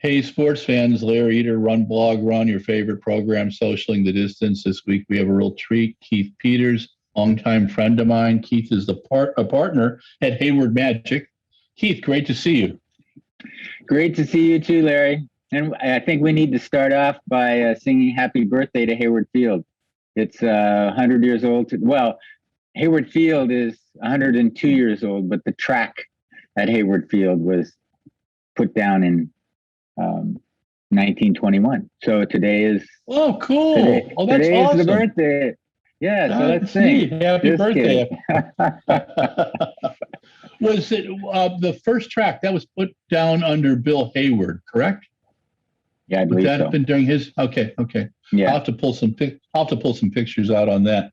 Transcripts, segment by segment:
Hey, sports fans, Larry Eder, Run Blog Run, your favorite program, Socialing the Distance. This week we have a real treat. Keith Peters, longtime friend of mine. Keith is a partner at Hayward Magic. Keith, great to see you. Great to see you too, Larry. And I think we need to start off by singing happy birthday to Hayward Field. It's 100 years old. Well, Hayward Field is 102 years old, but the track at Hayward Field was put down in 1921. So today is cool. Today, That's today awesome. Is the birthday. Yeah, so let's sing. Happy birthday. Was it the first track that was put down under Bill Hayward, correct? Yeah, I believe Would that so. have been during his? Okay. Yeah. I'll have to pull some pictures out on that.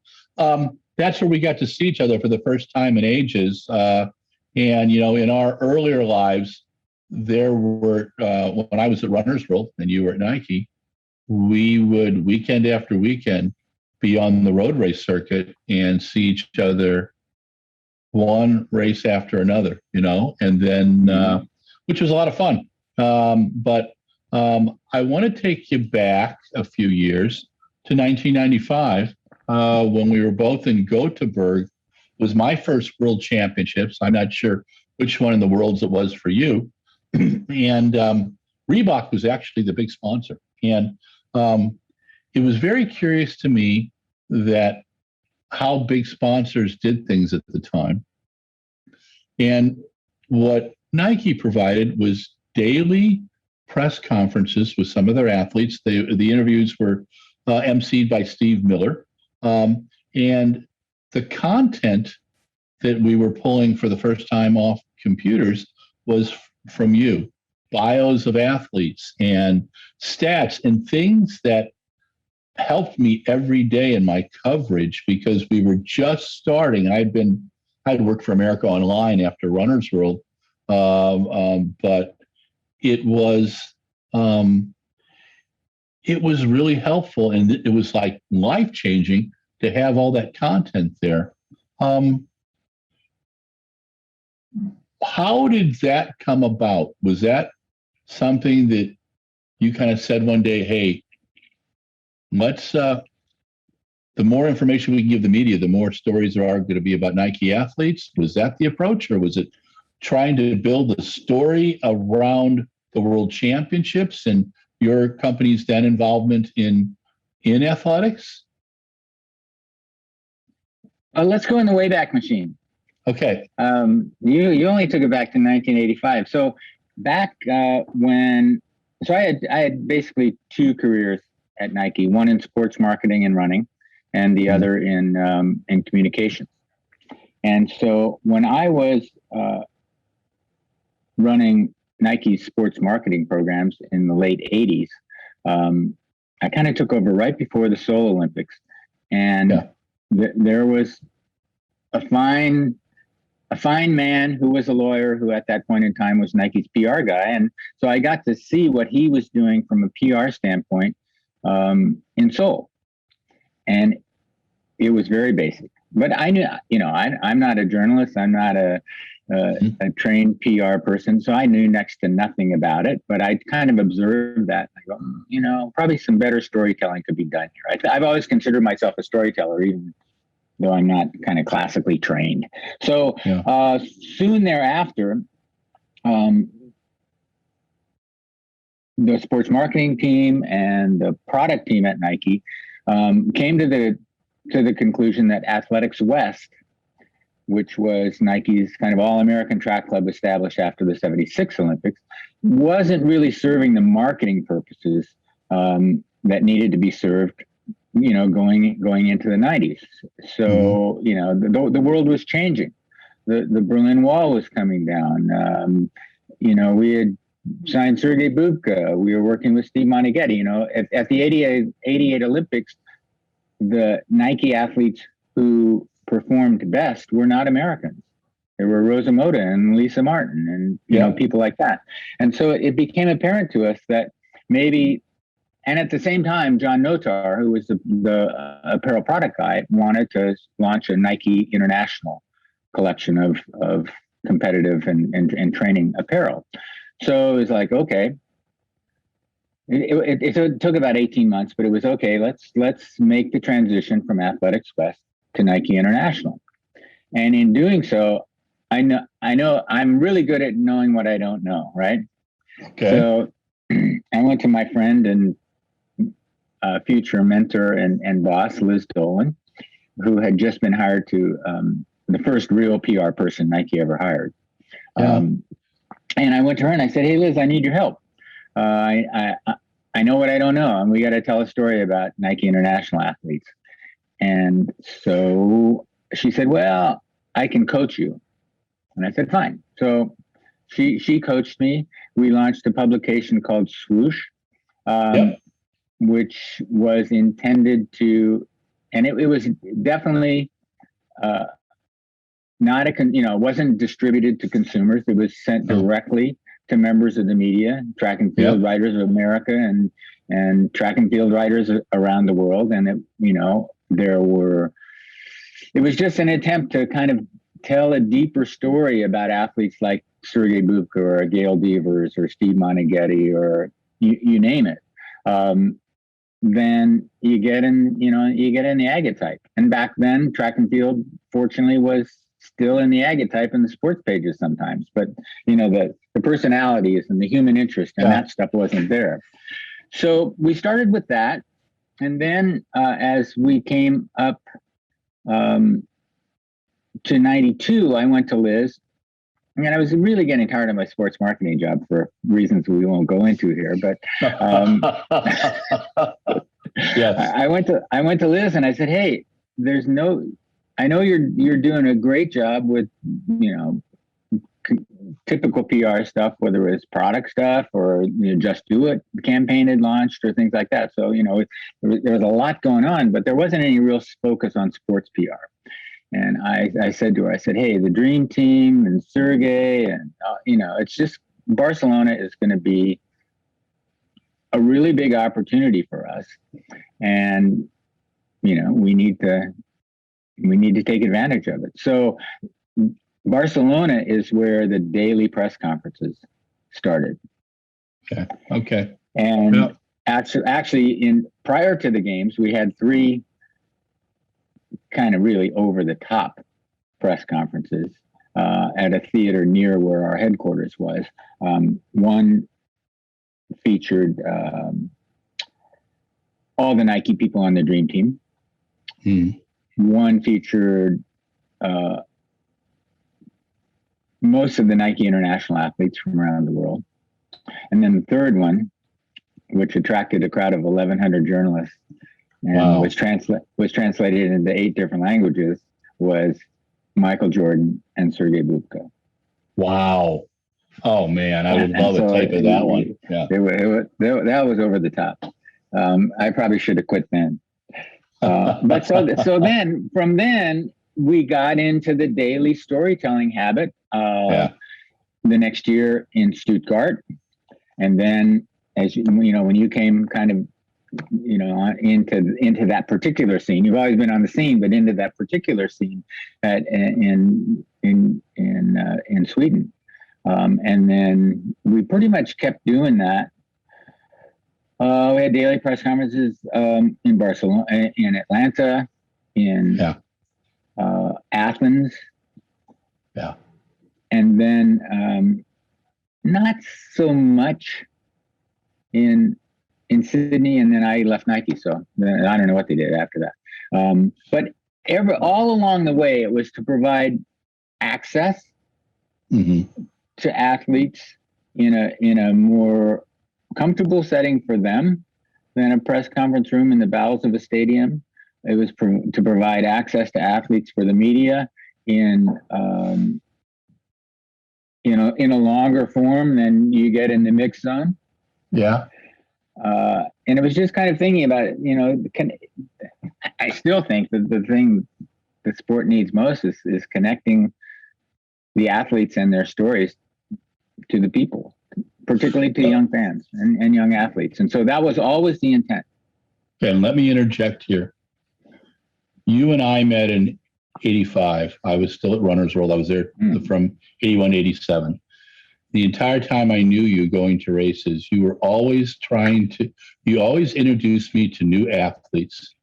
That's where we got to see each other for the first time in ages. And in our earlier lives, there were when I was at Runner's World and you were at Nike, we would weekend after weekend be on the road race circuit and see each other one race after another, and then which was a lot of fun. But I want to take you back a few years to 1995 when we were both in Gothenburg. It was my first World Championships. I'm not sure which one in the worlds it was for you. And Reebok was actually the big sponsor. And it was very curious to me that how big sponsors did things at the time. And what Nike provided was daily press conferences with some of their athletes. The interviews were emceed by Steve Miller. And the content that we were pulling for the first time off computers was from you, bios of athletes and stats and things that helped me every day in my coverage because we were just starting. I'd worked for America Online after Runner's World, but it was really helpful, and it was like life-changing to have all that content there. How did that come about? Was that something that you kind of said one day, hey, let's, the more information we can give the media, the more stories there are going to be about Nike athletes? Was that the approach, or was it trying to build a story around the World Championships and your company's then involvement in athletics? Let's go in the Wayback Machine. Okay. You only took it back to 1985. So back I had basically two careers at Nike, one in sports marketing and running, and the other in communications. And so when I was running Nike's sports marketing programs in the late 80s, I kind of took over right before the Seoul Olympics. And there was a fine man who was a lawyer who at that point in time was Nike's PR guy. And so I got to see what he was doing from a PR standpoint in Seoul. And it was very basic. But I knew, I'm not a journalist. I'm not a trained PR person. So I knew next to nothing about it. But I kind of observed that. I go, probably some better storytelling could be done here. I've always considered myself a storyteller, even though I'm not kind of classically trained. So soon thereafter, the sports marketing team and the product team at Nike came to the conclusion that Athletics West, which was Nike's kind of all-American track club established after the '76 Olympics, wasn't really serving the marketing purposes that needed to be served, going into the '90s. So, the world was changing. The Berlin Wall was coming down. We had signed Sergei Bubka. We were working with Steve Montighetti. At the 88 Olympics, the Nike athletes who performed best were not Americans. There were Rosa Mota and Lisa Martin and people like that. And so it became apparent to us that maybe, and at the same time, John Notar, who was the apparel product guy, wanted to launch a Nike international collection of competitive and training apparel. So it was like, okay, It took about 18 months, but it was okay. Let's make the transition from Athletics West to Nike International. And in doing so, I know I'm really good at knowing what I don't know, right? Okay. So I went to my friend and future mentor and boss, Liz Dolan, who had just been hired to the first real PR person Nike ever hired. Yeah. And I went to her and I said, "Hey, Liz, I need your help. I know what I don't know, and we got to tell a story about Nike International athletes." And so she said, "Well, I can coach you." And I said, "Fine." So she coached me. We launched a publication called Swoosh, which was intended to, and it was definitely not it wasn't distributed to consumers. It was sent directly to members of the media, track and field writers of America and track and field writers around the world. And it was just an attempt to kind of tell a deeper story about athletes like Sergey Bubka or Gail Devers or Steve Moneghetti or you name it. Then you get in the agatype. And back then, track and field, fortunately, was still in the agatype in the sports pages sometimes. But the personalities and the human interest and that stuff wasn't there. So we started with that, and then as we came up to 92, I went to Liz. I mean, I was really getting tired of my sports marketing job for reasons we won't go into here. But yes, I went to Liz and I said, "Hey, I know you're doing a great job with typical PR stuff, whether it's product stuff or Just Do It campaign had launched or things like that. So there was a lot going on, but there wasn't any real focus on sports PR." And I said to her, I said, "Hey, the dream team and Sergey and, it's just Barcelona is going to be a really big opportunity for us. And, we need to take advantage of it." So Barcelona is where the daily press conferences started. Okay. And actually prior to the games, we had 3 kind of really over the top press conferences at a theater near where our headquarters was. One featured all the Nike people on the dream team. One featured most of the Nike International athletes from around the world. And then the third one, which attracted a crowd of 1,100 journalists and was translated into 8 different languages, was Michael Jordan and Sergey Bubka. Wow. Oh man, I would love a type of that one. Yeah. That was over the top. I probably should have quit then. But so then from then we got into the daily storytelling habit the next year in Stuttgart. And then as when you came kind of into that particular scene, you've always been on the scene, but into that particular scene in Sweden. And then we pretty much kept doing that. We had daily press conferences in Barcelona, in Atlanta, in Athens. Yeah. And then not so much in Sydney, and then I left Nike, so I don't know what they did after that. But all along the way, it was to provide access to athletes in a more comfortable setting for them than a press conference room in the bowels of a stadium. It was to provide access to athletes for the media in a longer form than you get in the mixed zone. Yeah. And it was just kind of thinking about it, I still think that the thing the sport needs most is connecting the athletes and their stories to the people, particularly to young fans and young athletes. And so that was always the intent. Okay, and let me interject here. You and I met in 85. I was still at Runner's World. I was there from 81 to 87. the entire time I knew you going to races, you were always you always introduced me to new athletes,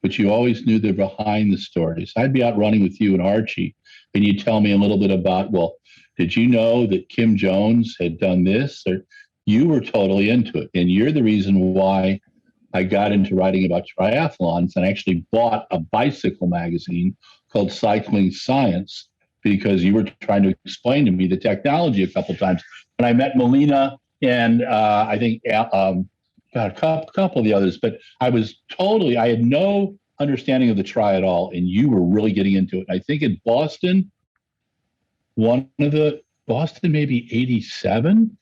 but you always knew the behind the stories. I'd be out running with you and Archie, and you'd tell me a little bit about, well, did you know that Kim Jones had done this? Or you were totally into it. And you're the reason why I got into writing about triathlons and actually bought a bicycle magazine called Cycling Science, because you were trying to explain to me the technology a couple of times. When I met Melina and I think a couple of the others, but I had no understanding of the tri at all, and you were really getting into it. And I think in Boston, maybe 87,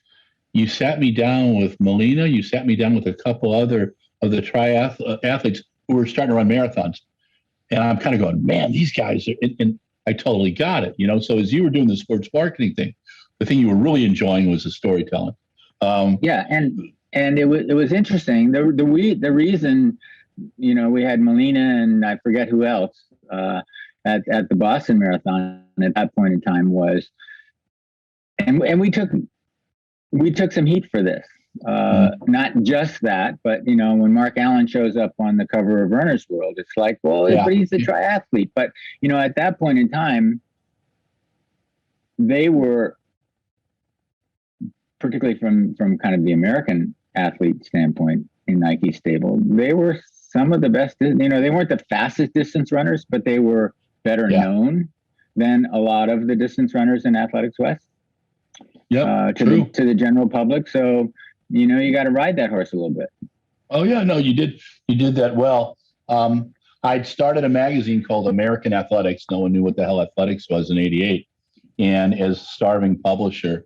you sat me down with Melina, you sat me down with a couple other of the triathletes who were starting to run marathons. And I'm kind of going, man, these guys are, and I totally got it, So as you were doing the sports marketing thing, the thing you were really enjoying was the storytelling. Yeah, and it was interesting. The reason, we had Melina and I forget who else at the Boston Marathon at that point in time was, and we took some heat for this. Not just that, but when Mark Allen shows up on the cover of Runner's World, it's like, well, but he's a triathlete. But at that point in time, they were, particularly from kind of the American athlete standpoint in Nike stable, they were some of the best. They weren't the fastest distance runners, but they were better known than a lot of the distance runners in Athletics West. To the general public. So you got to ride that horse a little bit. Oh yeah, no, you did that well. I'd started a magazine called American Athletics. No one knew what the hell athletics was in '88, and as starving publisher,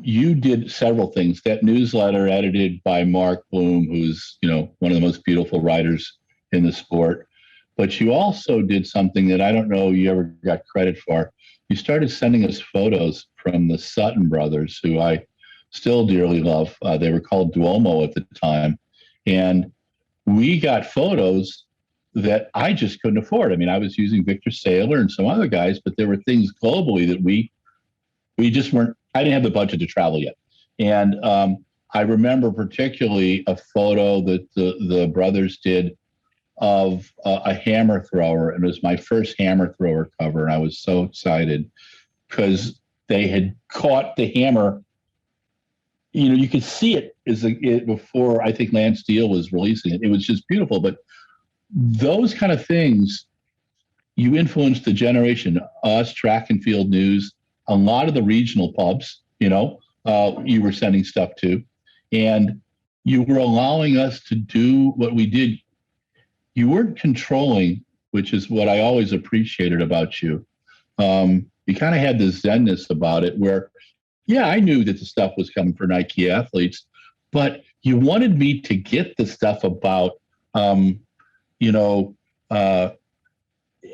you did several things. That newsletter edited by Mark Bloom, who's one of the most beautiful writers in the sport. But you also did something that I don't know you ever got credit for. You started sending us photos from the Sutton brothers, who I still dearly love. They were called Duomo at the time. And we got photos that I just couldn't afford. I mean, I was using Victor Saylor and some other guys, but there were things globally that we just weren't, I didn't have the budget to travel yet. And I remember particularly a photo that the brothers did of a hammer thrower, and it was my first hammer thrower cover, and I was so excited because they had caught the hammer. You could see it before I think Lance Steele was releasing it. It was just beautiful. But those kind of things, you influenced the generation, us, Track and Field News, a lot of the regional pubs, you were sending stuff to, and you were allowing us to do what we did. You weren't controlling, which is what I always appreciated about you. You kind of had this zenness about it where, I knew that the stuff was coming for Nike athletes, but you wanted me to get the stuff about,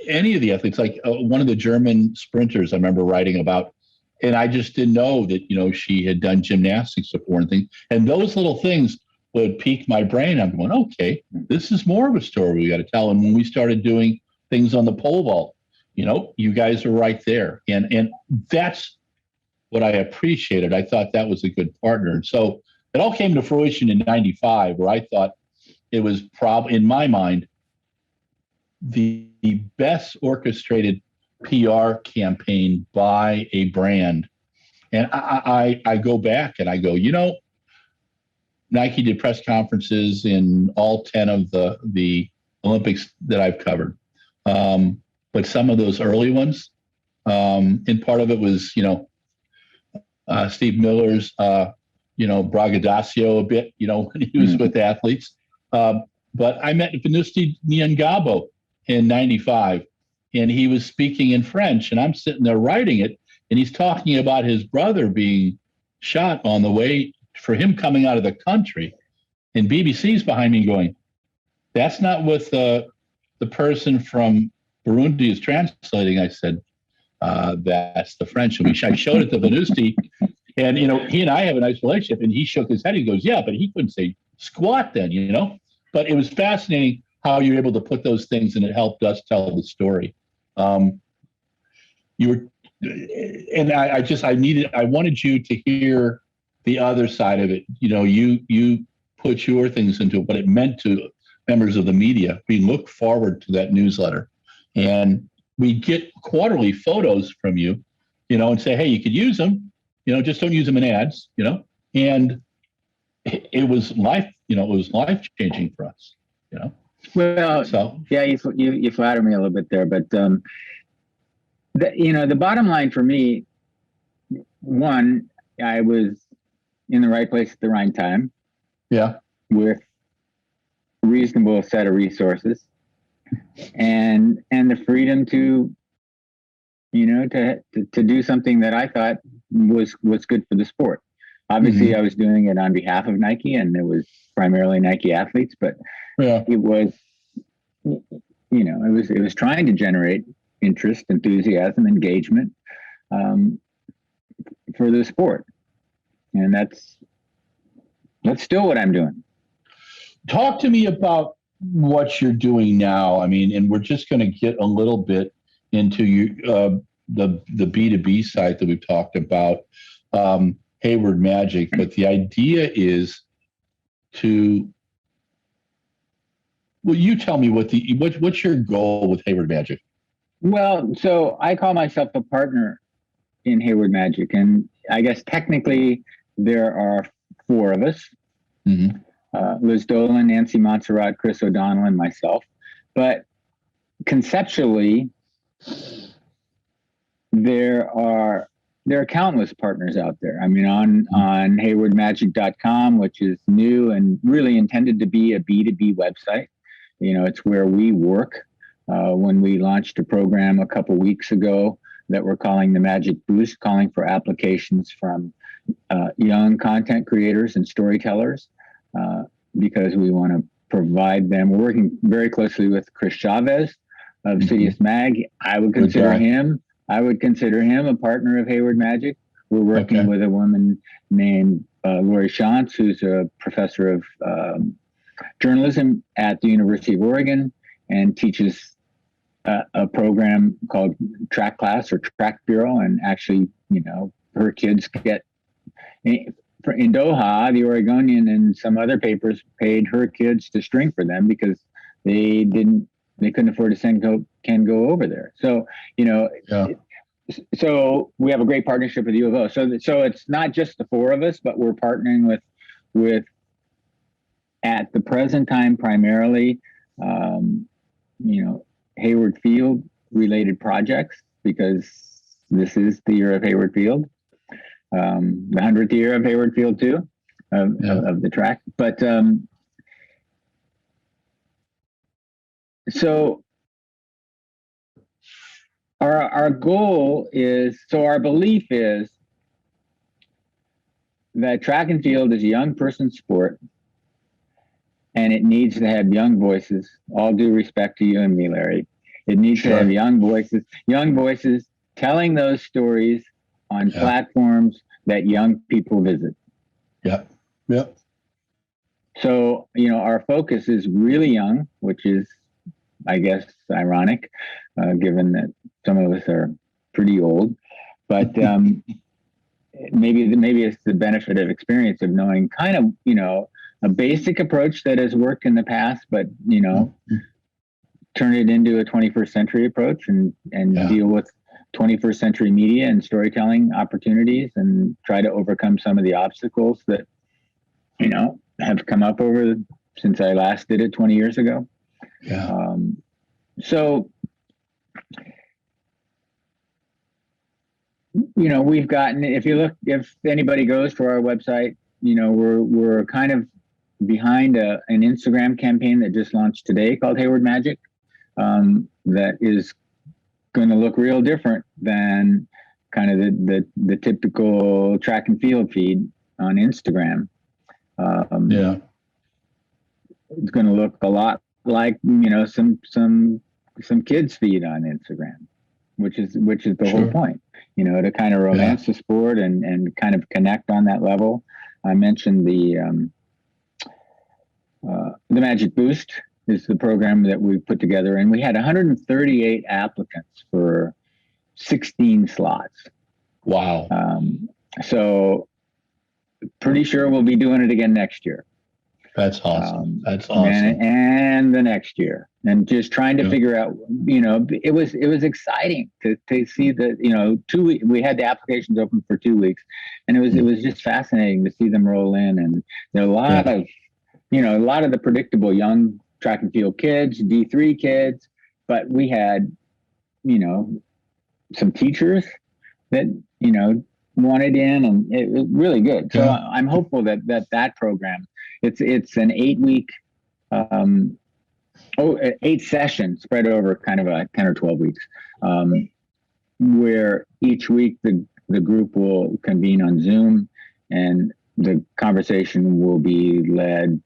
any of the athletes, like one of the German sprinters I remember writing about, and I just didn't know that, she had done gymnastics before and things. And those little things would pique my brain. I'm going, okay, this is more of a story we got to tell. And when we started doing things on the pole vault, you guys are right there. And that's what I appreciated. I thought that was a good partner. And so it all came to fruition in '95, where I thought it was probably, in my mind, the best orchestrated PR campaign by a brand. And I go back and I go, Nike did press conferences in all 10 of the Olympics that I've covered. But some of those early ones, and part of it was, Steve Miller's, braggadocio a bit, when he was with athletes. But I met Venusti Nyongabo in '95, and he was speaking in French, and I'm sitting there writing it, and he's talking about his brother being shot on the way for him coming out of the country. And BBC's behind me going, that's not what the person from Burundi is translating. I said, that's the French. And I showed it to Venusti, and, he and I have a nice relationship, and he shook his head. He goes, yeah, but he couldn't say squat then, But it was fascinating how you're able to put those things, and it helped us tell the story. You and I wanted you to hear the other side of it. You put your things into what it meant to members of the media. We look forward to that newsletter, and we get quarterly photos from you, and say, hey, you could use them, just don't use them in ads, and it was life changing for us, Well, so yeah, you flatter me a little bit there, but the bottom line for me, one, I was in the right place at the right time. Yeah. With a reasonable set of resources, and the freedom to do something that I thought was good for the sport. Obviously, I was doing it on behalf of Nike, and it was primarily Nike athletes, but it was, it was trying to generate interest, enthusiasm, engagement for the sport, and that's still what I'm doing. Talk to me about what you're doing now. I mean, and we're just going to get a little bit into the B2B site that we've talked about, Hayward Magic, but the idea is you tell me what's your goal with Hayward Magic? Well, so I call myself a partner in Hayward Magic, and I guess technically there are 4 of us. Mm-hmm. Liz Dolan, Nancy Montserrat, Chris O'Donnell, and myself. But conceptually, there are countless partners out there. I mean, on haywardmagic.com, which is new and really intended to be a B2B website. It's where we work. When we launched a program a couple weeks ago that we're calling the Magic Boost, calling for applications from young content creators and storytellers, because we want to provide them. We're working very closely with Chris Chavez of Sidious Mag. I would consider him a partner of Hayward Magic. We're working with a woman named Lori Shantz, who's a professor of journalism at the University of Oregon and teaches a program called Track Class or Track Bureau. And actually, her kids get in Doha, the Oregonian and some other papers paid her kids to string for them because they couldn't afford to send Ken go over there. So, so we have a great partnership with U of O. So it's not just the 4 of us, but we're partnering with at the present time, primarily, Hayward Field related projects, because this is the year of Hayward Field. The 100th year of Hayward Field too, of the track. But so our goal is, our belief is that track and field is a young person's sport, and it needs to have young voices. All due respect to you and me, Larry. It needs to have young voices telling those stories on platforms that young people visit. Yeah. So, our focus is really young, which is, I guess, ironic, given that some of us are pretty old. But maybe it's the benefit of experience of knowing kind of, a basic approach that has worked in the past, but, turn it into a 21st century approach and deal with 21st century media and storytelling opportunities and try to overcome some of the obstacles that, have come up since I last did it 20 years ago. Yeah. So, we've gotten, if anybody goes to our website, we're kind of behind an Instagram campaign that just launched today called Hayward Magic. That is going to look real different than kind of the typical track and field feed on Instagram. It's going to look a lot like some kids feed on Instagram, which is the whole point. To kind of romance the sport and kind of connect on that level. I mentioned the Magic Boost is the program that we put together, and we had 138 applicants for 16 slots. Wow. So pretty sure we'll be doing it again next year. That's awesome. That's awesome. And the next year, and just trying to figure out, it was exciting to see that, 2 weeks, we had the applications open for 2 weeks, and it was just fascinating to see them roll in. And there are a lot of, a lot of the predictable young track and field kids, D3 kids, but we had, some teachers that, wanted in, and it was really good. So I'm hopeful that program, it's an 8-week, 8 sessions spread over kind of a 10 or 12 weeks, where each week the group will convene on Zoom, and the conversation will be led.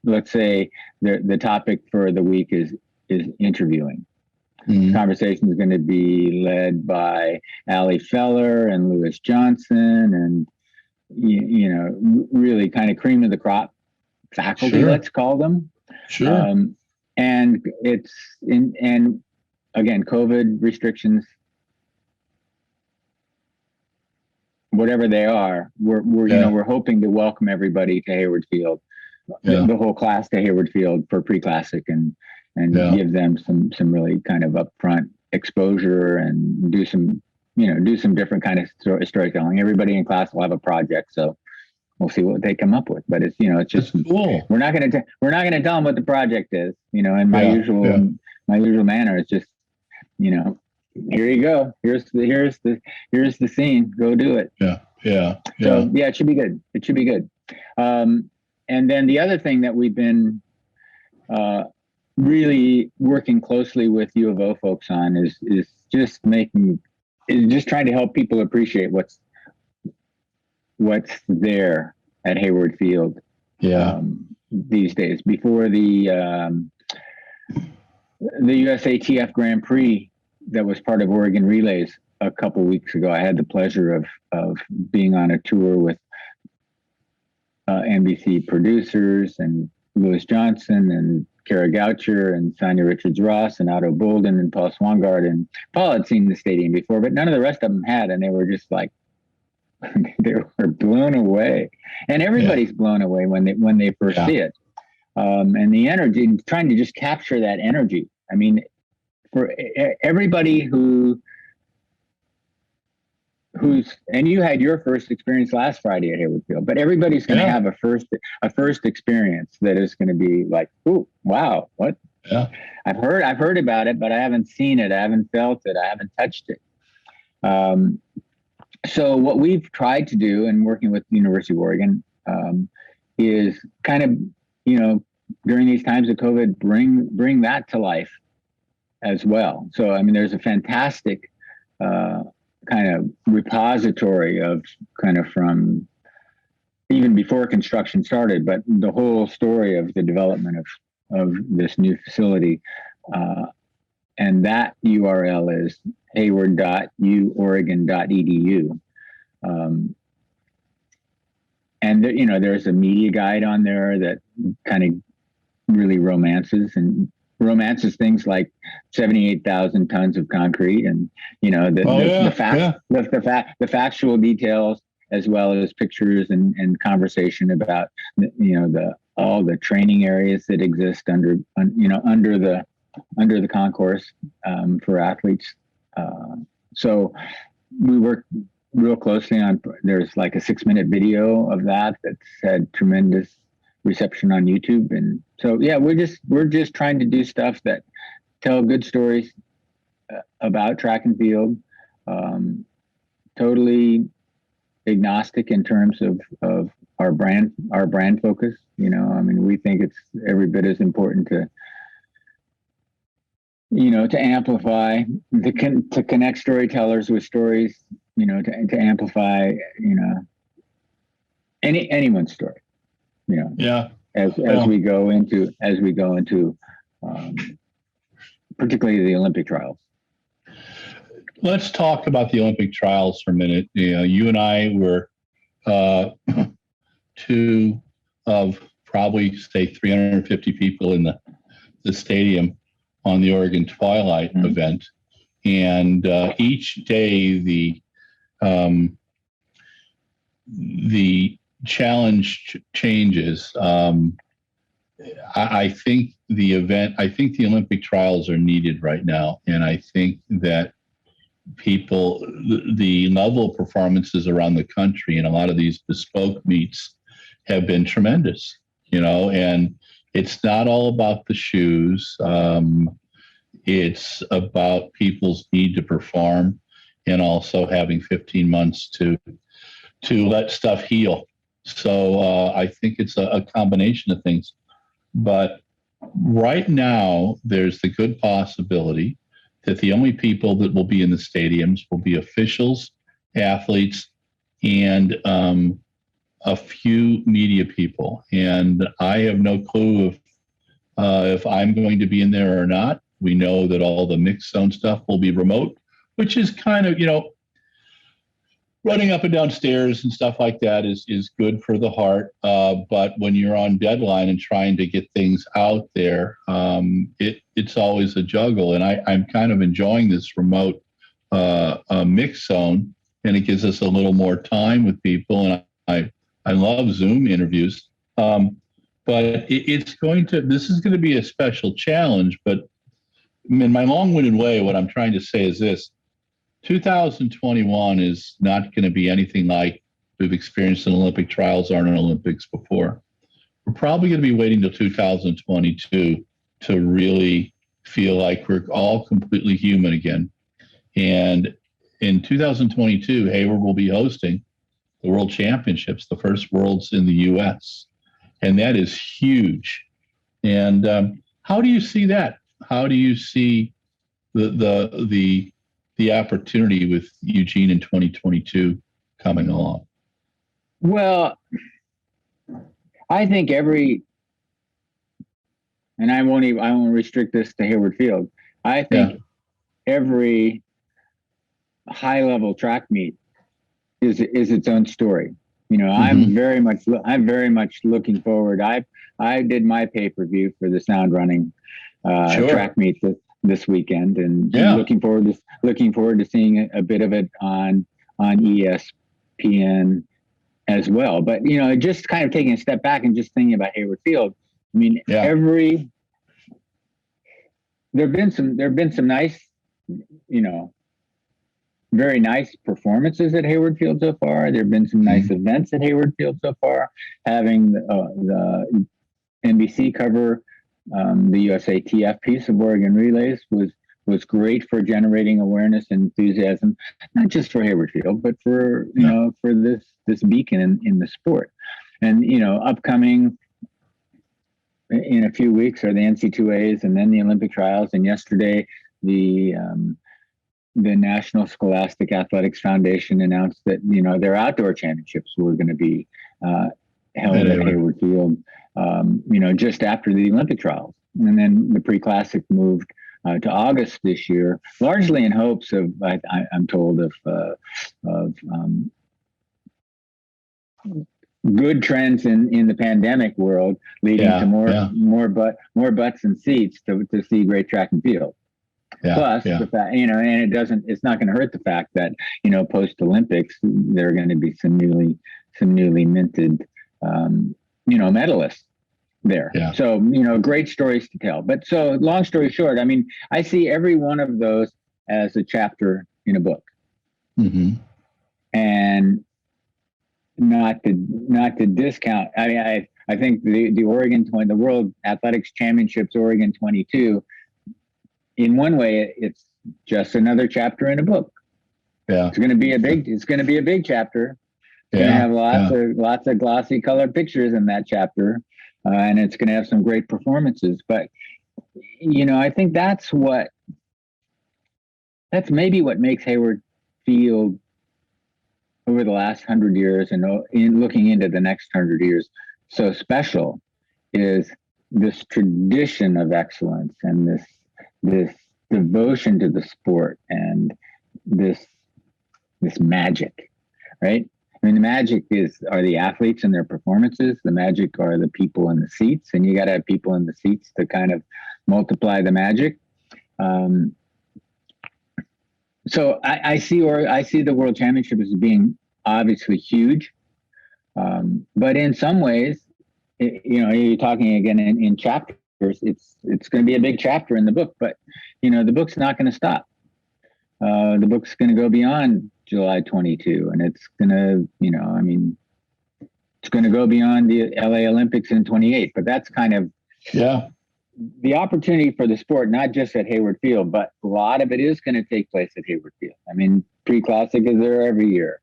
Let's say the topic for the week is interviewing. Mm-hmm. Conversation is going to be led by Allie Feller and Lewis Johnson, and really kind of cream of the crop faculty, let's call them. Sure. And it's and again, COVID restrictions, whatever they are, we're hoping to welcome everybody to Hayward Field, the whole class to Hayward Field for pre-classic, and give them some really kind of upfront exposure, and do some different kind of storytelling. Everybody in class will have a project, so we'll see what they come up with. But it's it's just cool. We're not going to tell them what the project is. In my usual manner. It's just here you go. Here's the scene. Go do it. Yeah. So it should be good. It should be good. And then the other thing that we've been really working closely with U of O folks on is just trying to help people appreciate what's there at Hayward Field these days. Before the USATF Grand Prix that was part of Oregon Relays a couple weeks ago, I had the pleasure of being on a tour with NBC producers and Lewis Johnson and Kara Goucher and Sonia Richards-Ross and Otto Bolden and Paul Swangard. And Paul had seen the stadium before, but none of the rest of them had, and they were just like, they were blown away. And everybody's blown away when they first see it. And the energy, trying to just capture that energy. I mean, for everybody who's, and you had your first experience last Friday at Hayward Field, but everybody's going to have a first experience that is going to be like, ooh, wow, what? Yeah. I've heard about it, but I haven't seen it. I haven't felt it. I haven't touched it. So what we've tried to do, and working with the University of Oregon, is kind of, during these times of COVID, bring that to life as well. So, I mean, there's a fantastic kind of repository of kind of from even before construction started, but the whole story of the development of this new facility. And that URL is hayward.uoregon.edu. And there's a media guide on there that kind of really romances things like 78,000 tons of concrete, and the factual details, as well as pictures and conversation about all the training areas that exist under the concourse for athletes. So we work real closely on. There's like a 6-minute video of that's had tremendous reception on YouTube, and so we're just trying to do stuff that tell good stories about track and field, totally agnostic in terms of our brand focus. I mean, we think it's every bit as important to amplify, to connect storytellers with stories, to amplify anyone's story. As we go into particularly the Olympic trials. Let's talk about the Olympic trials for a minute. You and I were two of probably, say, 350 people in the stadium on the Oregon Twilight event. and each day the challenge changes. I think I think the Olympic trials are needed right now, and I think that the level of performances around the country and a lot of these bespoke meets have been tremendous, and it's not all about the shoes. It's about people's need to perform and also having 15 months to let stuff heal. So I think it's a combination of things. But right now, there's the good possibility that the only people that will be in the stadiums will be officials, athletes, and a few media people. And I have no clue if I'm going to be in there or not. We know that all the mixed zone stuff will be remote, which is kind of, running up and down stairs and stuff like that is good for the heart. But when you're on deadline and trying to get things out there, it's always a juggle. And I'm kind of enjoying this remote mix zone, and it gives us a little more time with people. And I love Zoom interviews. But this is going to be a special challenge. But in my long-winded way, what I'm trying to say is this: 2021 is not going to be anything like we've experienced in Olympic trials or in Olympics before. We're probably going to be waiting till 2022 to really feel like we're all completely human again. And in 2022, Hayward will be hosting the World Championships, the first Worlds in the U.S. And that is huge. And how do you see that? How do you see the opportunity with Eugene in 2022 coming along? Well, I think and I won't restrict this to Hayward Field. I think every high-level track meet is its own story. I'm very much looking forward. I did my pay-per-view for the Sound Running track meet this weekend, and looking forward to seeing a bit of it on ESPN as well. But just kind of taking a step back and just thinking about Hayward Field. I mean, there've been some nice, very nice performances at Hayward Field so far. There've been some nice events at Hayward Field so far. Having the NBC cover the USATF piece of Oregon Relays was great for generating awareness and enthusiasm, not just for Hayward Field, but for for this beacon in the sport. And upcoming in a few weeks are the NC2As, and then the Olympic trials. And yesterday, the National Scholastic Athletics Foundation announced that their outdoor championships were going to be held at Hayward Field. Just after the Olympic trials. And then the pre-classic moved to August this year, largely in hopes of, I'm told, of good trends in the pandemic world, leading to more butts and seats to see great track and field. Plus, the fact, and it's not going to hurt the fact that post Olympics there are going to be some newly minted medalists there. So, great stories to tell. But so long story short, I mean, I see every one of those as a chapter in a book. And not to discount. I mean, I think the World Athletics Championships, Oregon 22, in one way, it's just another chapter in a book. It's going to be a big chapter. It's going to have lots of glossy colored pictures in that chapter, and it's going to have some great performances. But I think that's maybe what makes Hayward Field over the last 100 years, and in looking into the next 100 years, so special, is this tradition of excellence and this devotion to the sport and this magic, right? I mean, the magic are the athletes and their performances. The magic are the people in the seats, and you got to have people in the seats to kind of multiply the magic. So I see the World Championship as being obviously huge, but in some ways, you're talking again in chapters. It's going to be a big chapter in the book, but the book's not going to stop. The book's going to go beyond July 22, and it's going to, it's going to go beyond the LA Olympics in 28. But that's kind of the opportunity for the sport, not just at Hayward Field, but a lot of it is going to take place at Hayward Field. I mean, Pre-Classic is there every year.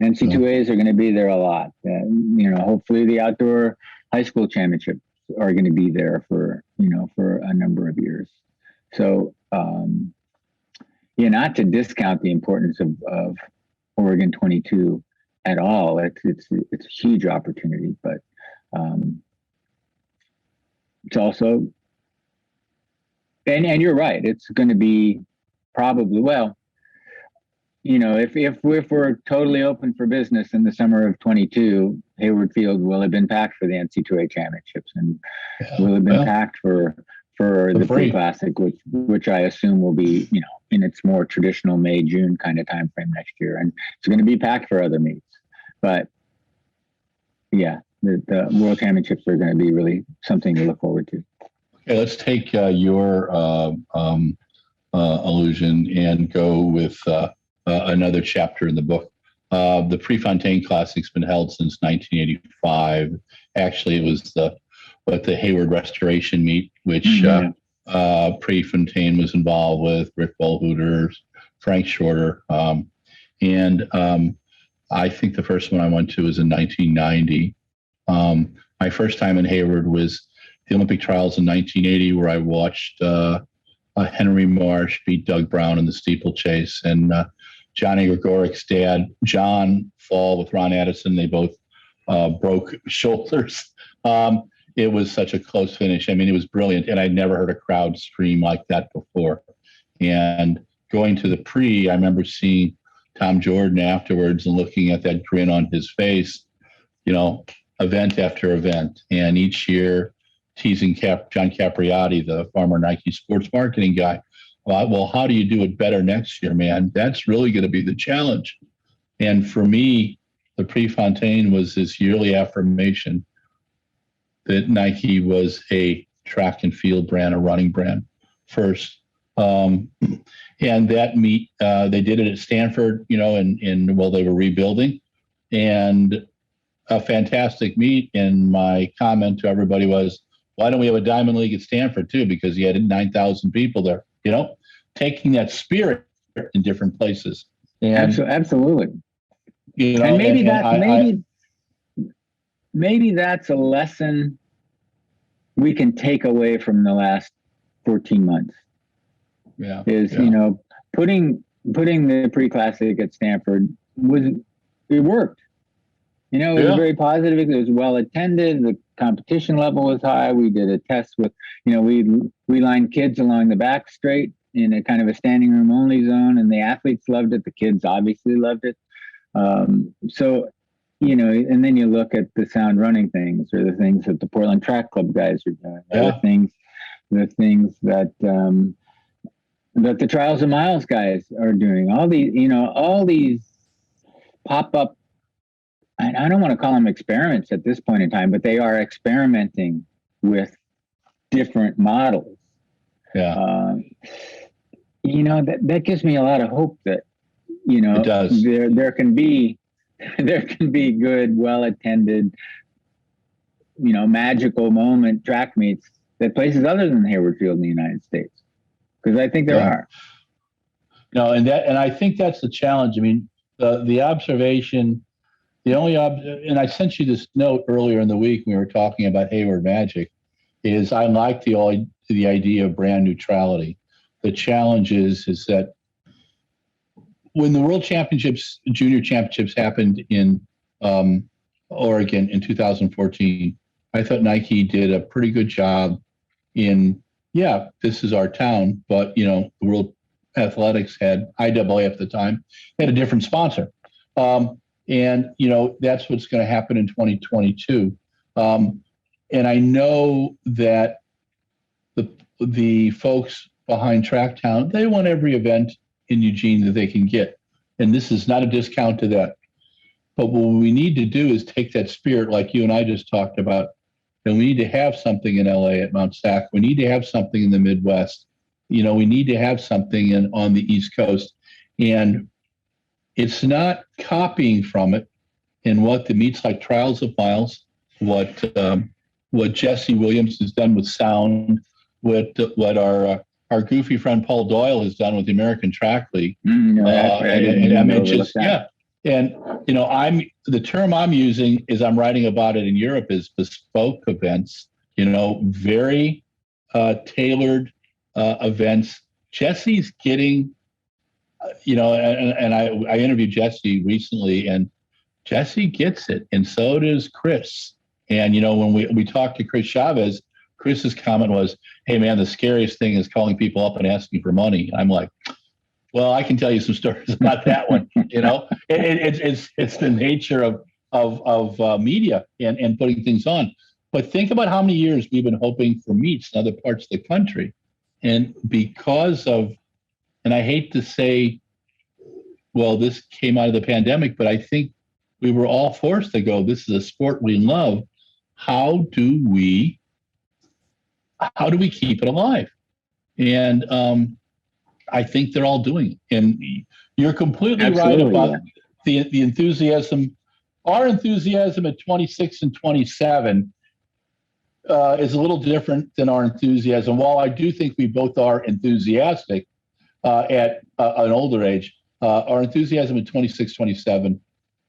NC2As are going to be there a lot. Hopefully the outdoor high school championships are going to be there for a number of years. So, not to discount the importance of Oregon 22 at all. It's a huge opportunity, but it's also, and you're right. It's going to be probably, if we're totally open for business in the summer of 22, Hayward Field will have been packed for the NC2A championships, and will have been packed for the Pre-Classic, which I assume will be, in its more traditional May, June kind of time frame next year. And it's going to be packed for other meets. But the World Championships are going to be really something to look forward to. Okay, let's take your allusion and go with another chapter in the book. The Prefontaine Classic's been held since 1985. Actually, it was the Hayward Restoration Meet, which Prefontaine was involved with, Rick Bolhooter, Frank Shorter. And I think the first one I went to was in 1990. My first time in Hayward was the Olympic trials in 1980, where I watched Henry Marsh beat Doug Brown in the steeplechase, and Johnny Gregoric's dad, John, fall with Ron Addison. They both broke shoulders. It was such a close finish. I mean, it was brilliant, and I'd never heard a crowd scream like that before. And going to the pre, I remember seeing Tom Jordan afterwards and looking at that grin on his face, event after event. And each year, teasing John Capriati, the former Nike sports marketing guy, well, how do you do it better next year, man? That's really going to be the challenge. And for me, the Prefontaine was this yearly affirmation that Nike was a track and field brand, a running brand first. And that meet, they did it at Stanford, while they were rebuilding, and a fantastic meet. And my comment to everybody was, why don't we have a Diamond League at Stanford too? Because you had 9,000 people there, taking that spirit in different places. And, absolutely. And maybe that's a lesson we can take away from the last 14 months. Putting the Pre-Classic at Stanford it worked. It was very positive. It was well attended. The competition level was high. We did a test with, we lined kids along the back straight in a kind of a standing room only zone, and the athletes loved it. The kids obviously loved it. And then you look at the sound running things, or the things that the Portland Track Club guys are doing, the things that the Trials of Miles guys are doing. All these pop up. I don't want to call them experiments at this point in time, but they are experimenting with different models. That gives me a lot of hope that it does. There can be good, well attended, magical moment track meets at places other than Hayward Field in the United States, because I think there are. And I think that's the challenge. I mean, the observation. And I sent you this note earlier in the week when we were talking about Hayward Magic, is I like the idea of brand neutrality. The challenge is that when the World Championships, Junior Championships happened in Oregon in 2014, I thought Nike did a pretty good job in, this is our town, but, the World Athletics had, IAA at the time, had a different sponsor. And, that's what's going to happen in 2022. And I know that the folks behind Tracktown, they want every event in Eugene that they can get. And this is not a discount to that. But what we need to do is take that spirit, like you and I just talked about, and we need to have something in LA at Mount Sac. We need to have something in the Midwest. You know, we need to have something on the East Coast. And it's not copying from it in what the meets like Trials of Miles, what Jesse Williams has done with sound, what our goofy friend Paul Doyle has done with the American Track League. And you know, the term I'm using is I'm writing about it in Europe is bespoke events. You know, very tailored events. Jesse's getting, you know, and I interviewed Jesse recently, and Jesse gets it, and so does Chris. And you know, when we talked to Chris Chavez, Chris's comment was, "Hey man, the scariest thing is calling people up and asking for money." I'm like, well, I can tell you some stories about that one. You know, it's the nature of media and putting things on. But think about how many years we've been hoping for meets in other parts of the country, and because of, and I hate to say, well, this came out of the pandemic, but I think we were all forced to go. This is a sport we love. How do we keep it alive? And I think they're all doing it. And you're completely right about the enthusiasm. Our enthusiasm at 26 and 27 is a little different than our enthusiasm. While I do think we both are enthusiastic at an older age, our enthusiasm at 26, 27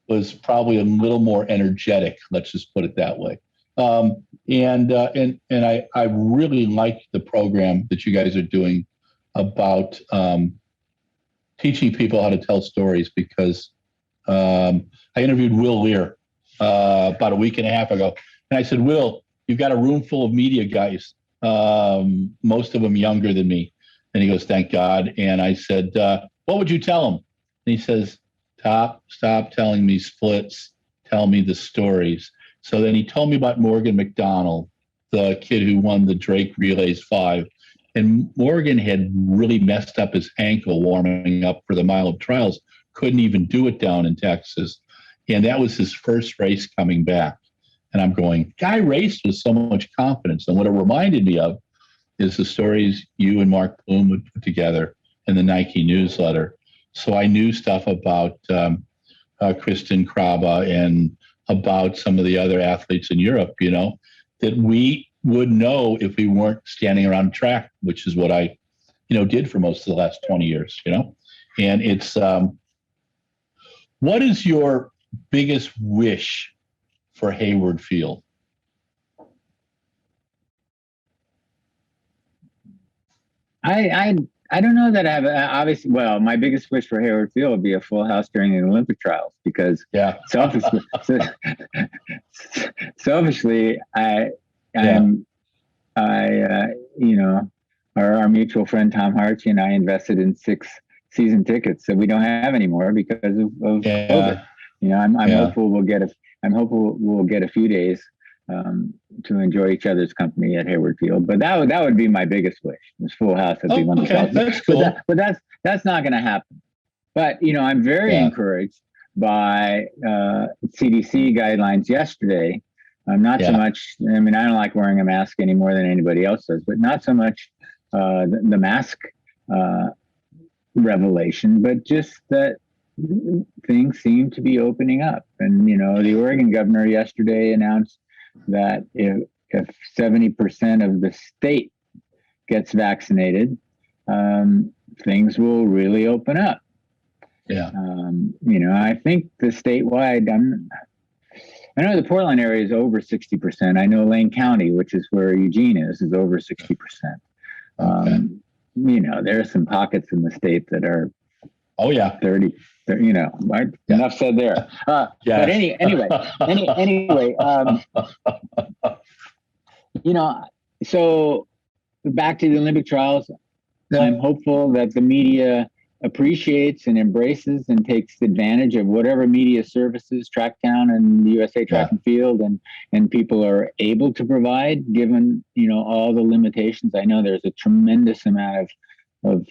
was probably a little more energetic. Let's just put it that way. And I really like the program that you guys are doing about teaching people how to tell stories, because I interviewed Will Lear about a week and a half ago. And I said, Will, you've got a room full of media guys, most of them younger than me. And he goes, thank God. And I said, what would you tell them? And he says, stop telling me splits, tell me the stories. So then he told me about Morgan McDonald, the kid who won the Drake Relays 5. And Morgan had really messed up his ankle warming up for the mile of trials, couldn't even do it down in Texas. And that was his first race coming back. And I'm going, guy raced with so much confidence. And what it reminded me of is the stories you and Mark Bloom would put together in the Nike newsletter. So I knew stuff about Kristen Kraba and about some of the other athletes in Europe, you know, that we would know if we weren't standing around a track, which is what I, you know, did for most of the last 20 years, you know. And it's, what is your biggest wish for Hayward Field? I don't know that I have, obviously, well, my biggest wish for Hayward Field would be a full house during the Olympic trials, because selfishly, you know, our mutual friend Tom Hartch and I invested in 6 season tickets that we don't have anymore because of COVID. You know, I'm hopeful we'll get a few days to enjoy each other's company at Hayward Field. But that would be my biggest wish. This full house at the Olympic trials. That's cool. But that's not going to happen. But you know, I'm very encouraged by CDC guidelines yesterday. Not so much, I mean, I don't like wearing a mask any more than anybody else does, but not so much the mask revelation, but just that things seem to be opening up. And, you know, the Oregon governor yesterday announced that if 70% of the state gets vaccinated, things will really open up. Yeah. You know, I think the statewide, I know the Portland area is over 60%. I know Lane County, which is where Eugene is over 60%. You know, there are some pockets in the state that are 30, you know, right? Enough said there. But anyway, you know, so back to the Olympic trials, I'm hopeful that the media appreciates and embraces and takes advantage of whatever media services Tracktown and the USA Track and Field and people are able to provide, given, you know, all the limitations. I know there's a tremendous amount of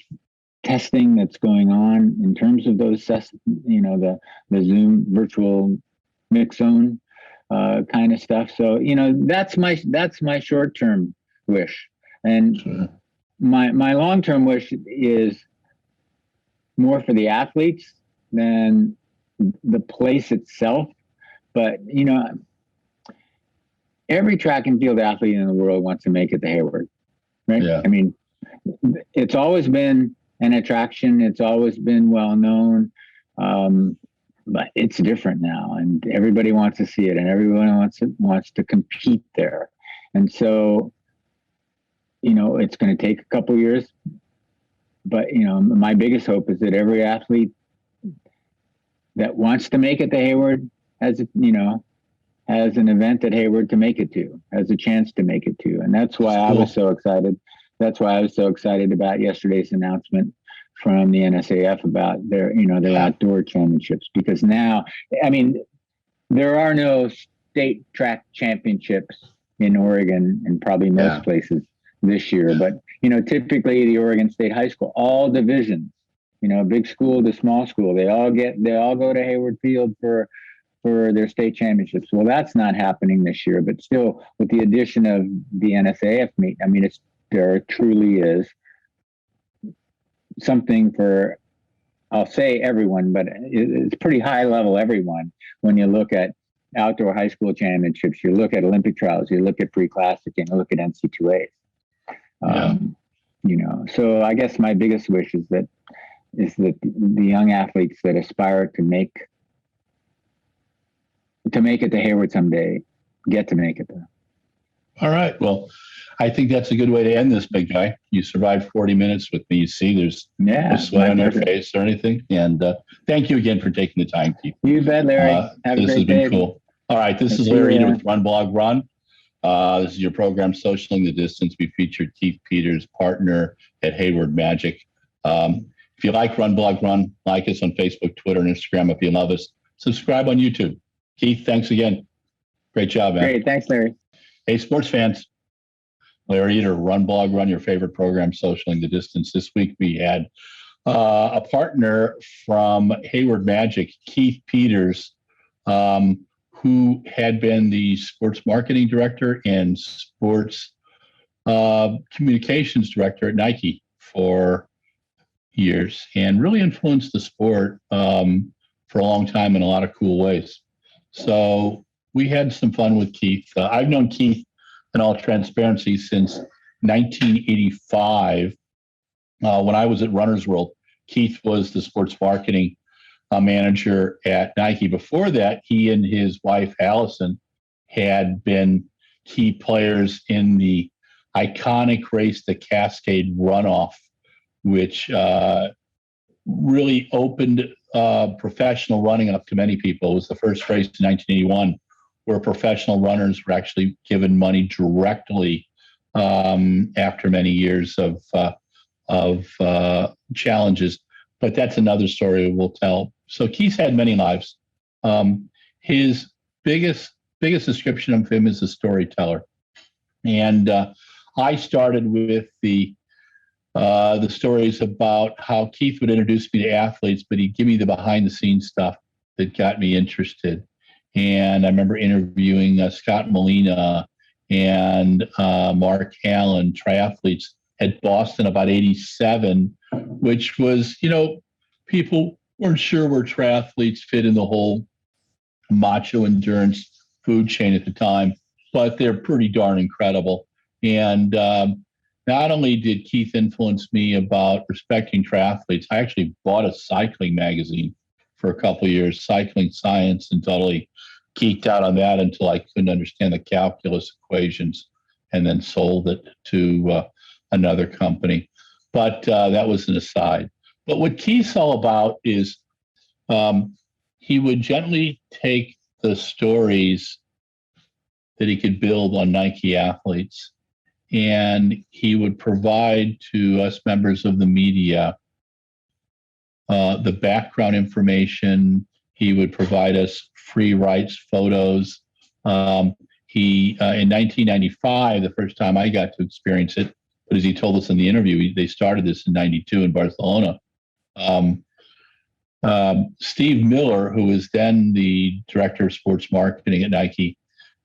testing that's going on in terms of those, the Zoom virtual mix zone kind of stuff. So, that's my short-term wish. And Sure. my long-term wish is more for the athletes than the place itself. But, every track and field athlete in the world wants to make it to Hayward, right? Yeah. I mean, it's always been an attraction. It's always been well known. But it's different now, and everybody wants to see it, and everyone wants to compete there. And so, it's going to take a couple years, but my biggest hope is that every athlete that wants to make it to Hayward has an event at Hayward to make it to, has a chance to make it to. And that's why I was so excited. That's why I was so excited about yesterday's announcement from the NSAF about their outdoor championships, because now, I mean, there are no state track championships in Oregon and probably most places this year. But, typically the Oregon State High School, all divisions, big school to small school, they all go to Hayward Field for their state championships. Well, that's not happening this year, but still, with the addition of the NSAF meet, I mean, there truly is something for, I'll say everyone, but it's pretty high level everyone. When you look at outdoor high school championships, you look at Olympic trials, you look at pre-classic, and you look at NC2A. So I guess my biggest wish is that the young athletes that aspire to make it to Hayward someday get to make it there. All right. Well, I think that's a good way to end this, big guy. You survived 40 minutes with me. You see, there's no sweat on your face or anything. And thank you again for taking the time, Keith. You bet, Larry. Have a great day. This has been cool. All right. This is Larry Eder with RunBlogRun. This is your program, Socialing the Distance. We featured Keith Peters, partner at Hayward Magic. If you like RunBlogRun, like us on Facebook, Twitter, and Instagram. If you love us, subscribe on YouTube. Keith, thanks again. Great job, man. Great. Thanks, Larry. Hey, sports fans. Larry Eder, RunBlogRun, your favorite program, Socialing the Distance. This week we had a partner from Hayward Magic, Keith Peters, who had been the sports marketing director and sports communications director at Nike for years, and really influenced the sport for a long time in a lot of cool ways. So we had some fun with Keith. I've known Keith, in all transparency, since 1985. When I was at Runner's World, Keith was the sports marketing manager at Nike. Before that, he and his wife, Allison, had been key players in the iconic race, the Cascade Runoff, which really opened professional running up to many people. It was the first race in 1981 where professional runners were actually given money directly after many years of challenges. But that's another story we'll tell. So Keith's had many lives. His biggest description of him is a storyteller. And I started with the stories about how Keith would introduce me to athletes, but he'd give me the behind the scenes stuff that got me interested. And I remember interviewing Scott Molina and Mark Allen, triathletes at Boston about 87, which was, people weren't sure where triathletes fit in the whole macho endurance food chain at the time, but they're pretty darn incredible. And not only did Keith influence me about respecting triathletes, I actually bought a cycling magazine for a couple of years, Cycling Science, and totally geeked out on that until I couldn't understand the calculus equations, and then sold it to another company. But that was an aside. But what Keith's all about is he would gently take the stories that he could build on Nike athletes, and he would provide to us members of the media the background information. He would provide us free rights photos. He in 1995, the first time I got to experience it, But as he told us in the interview, they started this in '92 in Barcelona. Steve Miller, who was then the director of sports marketing at Nike,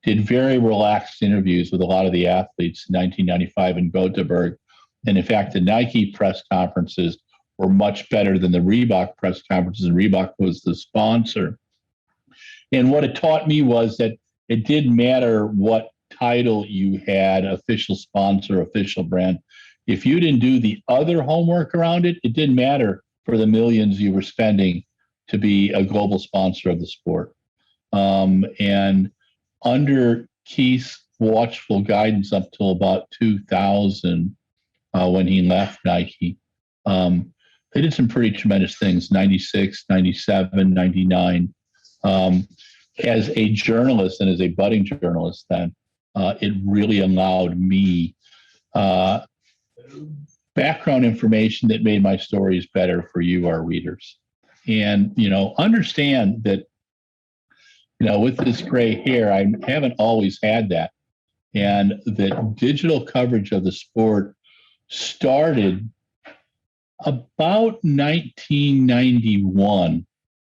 did very relaxed interviews with a lot of the athletes in 1995 in Gothenburg. And in fact, the Nike press conferences were much better than the Reebok press conferences, and Reebok was the sponsor. And what it taught me was that it didn't matter what title you had, official sponsor, official brand. If you didn't do the other homework around it, it didn't matter for the millions you were spending to be a global sponsor of the sport. And under Keith's watchful guidance up till about 2000, when he left Nike, they did some pretty tremendous things, 96, 97, 99. As a journalist and as a budding journalist then, it really allowed me background information that made my stories better for you, our readers. And, understand that, with this gray hair, I haven't always had that. And that digital coverage of the sport started about 1991.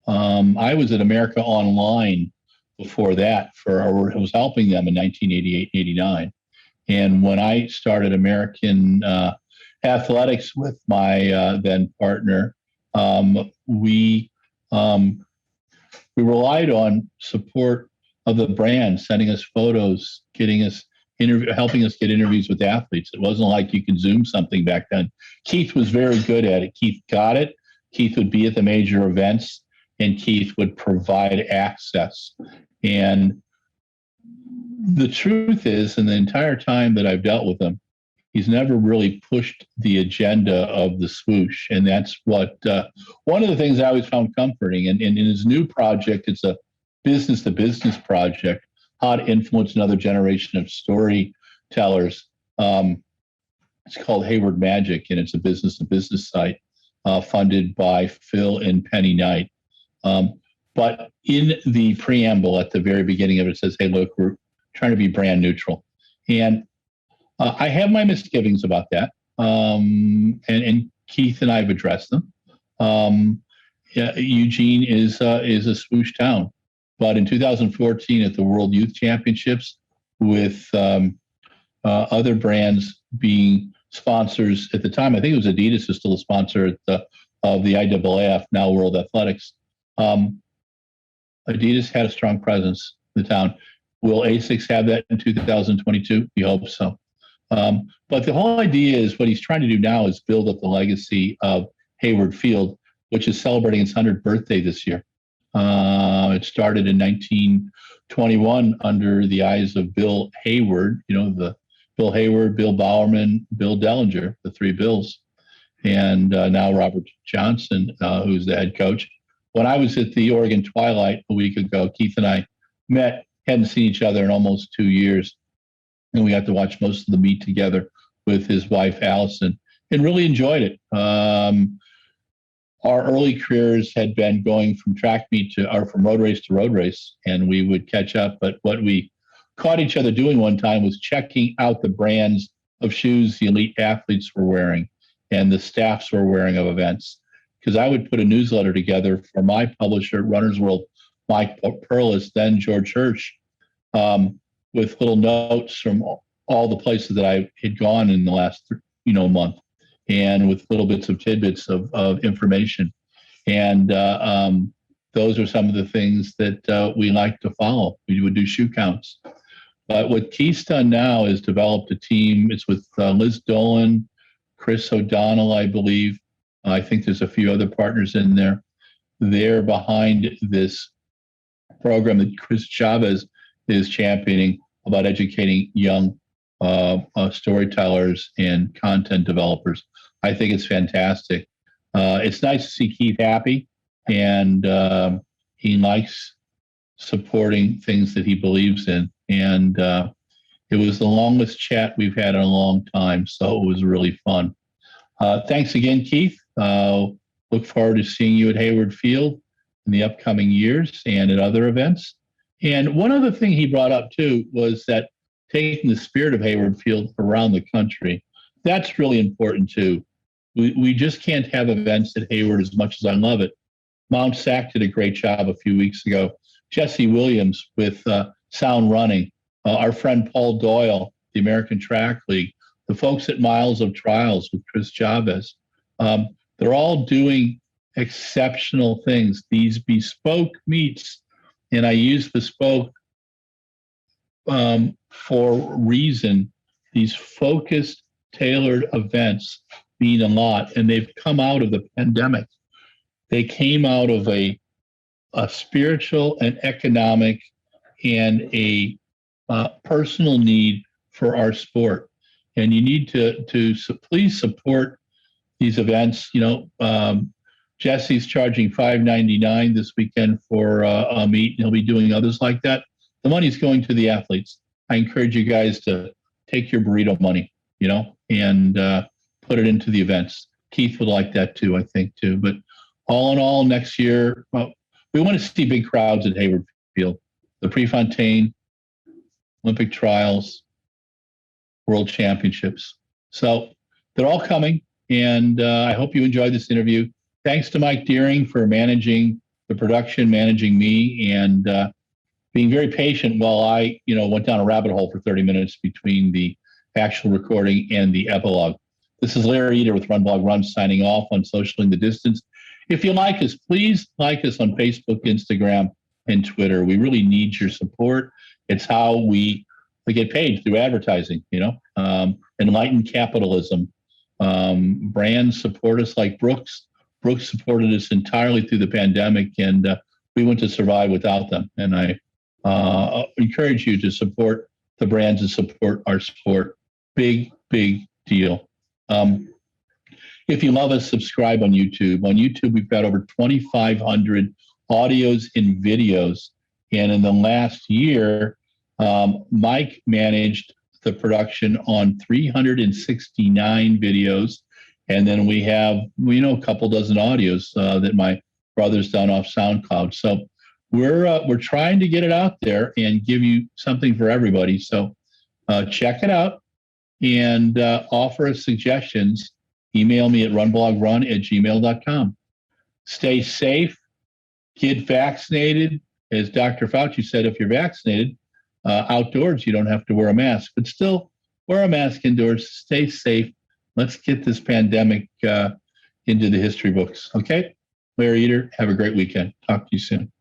I was at America Online before that I was helping them in 1988, 89. And when I started American Athletics with my then partner, we relied on support of the brand, sending us photos, getting us helping us get interviews with athletes. It wasn't like you could Zoom something back then. Keith was very good at it. Keith got it. Keith would be at the major events, and Keith would provide access. And the truth is, in the entire time that I've dealt with him, he's never really pushed the agenda of the swoosh. And that's what, one of the things I always found comforting. And in his new project, it's a business-to-business project, how to influence another generation of storytellers. It's called Hayward Magic, and it's a business-to-business site funded by Phil and Penny Knight. But in the preamble at the very beginning of it, it says, hey, look, we're trying to be brand neutral. And I have my misgivings about that. And Keith and I have addressed them. Eugene is a swoosh town. But in 2014 at the World Youth Championships, with other brands being sponsors at the time, I think it was Adidas is still a sponsor of the IAAF, now World Athletics. Adidas had a strong presence in the town. Will ASICS have that in 2022? We hope so. But the whole idea is what he's trying to do now is build up the legacy of Hayward Field, which is celebrating its 100th birthday this year. It started in 1921 under the eyes of Bill Hayward, the Bill Hayward, Bill Bowerman, Bill Dellinger, the three Bills, and now Robert Johnson, who's the head coach. When I was at the Oregon Twilight a week ago, Keith and I met, hadn't seen each other in almost 2 years, and we got to watch most of the meet together with his wife, Allison, and really enjoyed it. Our early careers had been going from track meet from road race to road race, and we would catch up. But what we caught each other doing one time was checking out the brands of shoes the elite athletes were wearing and the staffs were wearing of events. Because I would put a newsletter together for my publisher, Runner's World, Mike Perlis, then George Hirsch, with little notes from all the places that I had gone in the last month, and with little bits of tidbits of information. And those are some of the things that we like to follow. We would do shoe counts. But what Keith's done now is developed a team. It's with Liz Dolan, Chris O'Donnell, I believe. I think there's a few other partners in there. They're behind this program that Chris Chavez is championing about educating young storytellers and content developers. I think it's fantastic. It's nice to see Keith happy, and he likes supporting things that he believes in. And it was the longest chat we've had in a long time, so it was really fun. Thanks again, Keith. Look forward to seeing you at Hayward Field in the upcoming years and at other events. And one other thing he brought up, too, was that taking the spirit of Hayward Field around the country. that's really important too. We just can't have events at Hayward as much as I love it. Mount Sac did a great job a few weeks ago. Jesse Williams with Sound Running, our friend Paul Doyle, the American Track League, the folks at Miles of Trials with Chris Chavez. They're all doing exceptional things. These bespoke meets, and I use bespoke for a reason. These focused, tailored events mean a lot, and they've come out of the pandemic. They came out of a spiritual and economic and a personal need for our sport. And you need to please support these events. Jesse's charging $5.99 this weekend for a meet. He'll be doing others like that. The money's going to the athletes. I encourage you guys to take your burrito money, and put it into the events. Keith would like that too, I think, too. But all in all, next year, we want to see big crowds at Hayward Field. The Prefontaine, Olympic trials, World Championships. So they're all coming, and I hope you enjoyed this interview. Thanks to Mike Deering for managing the production, managing me, and being very patient while I, went down a rabbit hole for 30 minutes between the actual recording and the epilogue. This is Larry Eder with RunBlogRun signing off on Socialing the Distance. If you like us, please like us on Facebook, Instagram, and Twitter. We really need your support. It's how we get paid, through advertising, enlightened capitalism. Brands support us like Brooks. Brooks supported us entirely through the pandemic, and we wouldn't have survived without them. And I encourage you to support the brands and support our sport. Big, big deal. If you love us, subscribe on YouTube. On YouTube, we've got over 2,500 audios and videos. And in the last year, Mike managed the production on 369 videos. And then we have, a couple dozen audios that my brother's done off SoundCloud. So we're trying to get it out there and give you something for everybody. So check it out and offer us suggestions. Email me at runblogrun@gmail.com. Stay safe. Get vaccinated. As Dr. Fauci said, if you're vaccinated, outdoors, you don't have to wear a mask. But still, wear a mask indoors. Stay safe. Let's get this pandemic into the history books. Okay? Larry Eder, have a great weekend. Talk to you soon.